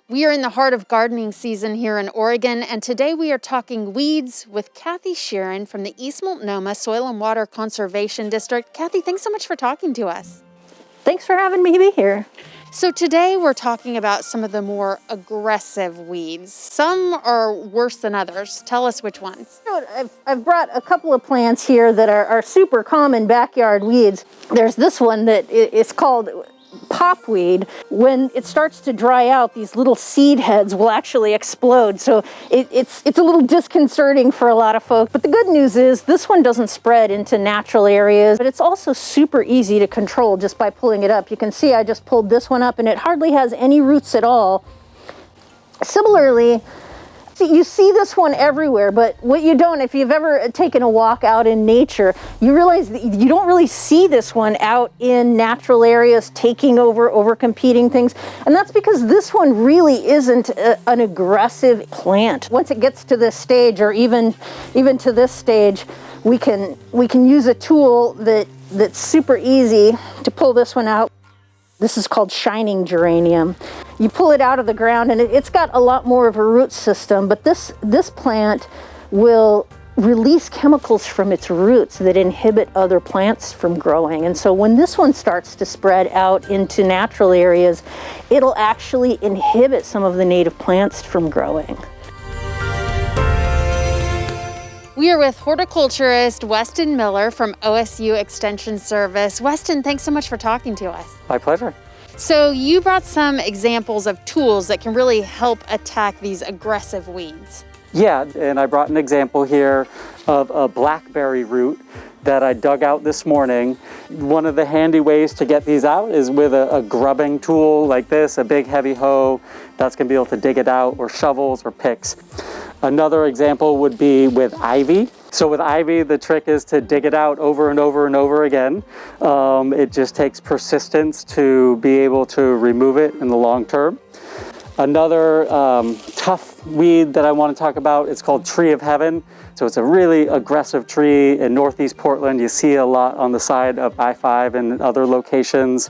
We are in the heart of gardening season here in Oregon, and today we are talking weeds with Kathy Sheeran from the East Multnomah Soil and Water Conservation District. Kathy, thanks so much for talking to us. Thanks for having me be here. So today we're talking about some of the more aggressive weeds. Some are worse than others. Tell us which ones. I've brought a couple of plants here that are super common backyard weeds. There's this one that is called popweed. When it starts to dry out, these little seed heads will actually explode. So it's a little disconcerting for a lot of folks. But the good news is this one doesn't spread into natural areas, but it's also super easy to control just by pulling it up. You can see I just pulled this one up and it hardly has any roots at all. Similarly, you see this one everywhere, but what you don't, if you've ever taken a walk out in nature, you realize that you don't really see this one out in natural areas taking over competing things. And that's because this one really isn't an aggressive plant. Once it gets to this stage, or even to this stage, we can use a tool that's super easy to pull this one out. This is called shining geranium. You pull it out of the ground and it's got a lot more of a root system, but this plant will release chemicals from its roots that inhibit other plants from growing. And so when this one starts to spread out into natural areas, it'll actually inhibit some of the native plants from growing. We are with horticulturist Weston Miller from OSU Extension Service. Weston, thanks so much for talking to us. My pleasure. So you brought some examples of tools that can really help attack these aggressive weeds. Yeah, and I brought an example here of a blackberry root that I dug out this morning. One of the handy ways to get these out is with a grubbing tool like this, a big heavy hoe that's gonna be able to dig it out, or shovels or picks. Another example would be with ivy. So with ivy, the trick is to dig it out over and over and over again. It just takes persistence to be able to remove it in the long term. Another tough weed that I want to talk about, it's called Tree of Heaven. So it's a really aggressive tree in Northeast Portland. You see a lot on the side of I-5 and other locations.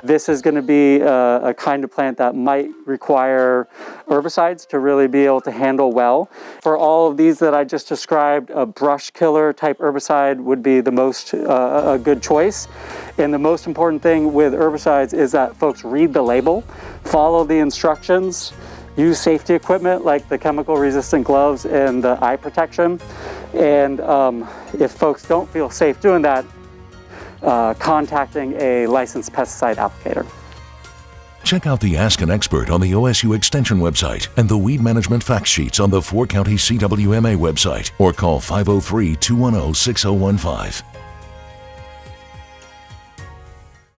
This is going to be a kind of plant that might require herbicides to really be able to handle well. For all of these that I just described, a brush killer type herbicide would be the most a good choice. And the most important thing with herbicides is that folks read the label, follow the instructions, use safety equipment like the chemical resistant gloves and the eye protection. And if folks don't feel safe doing that, contacting a licensed pesticide applicator. Check out the Ask an Expert on the OSU Extension website and the Weed Management Fact Sheets on the 4 County CWMA website, or call 503-210-6015.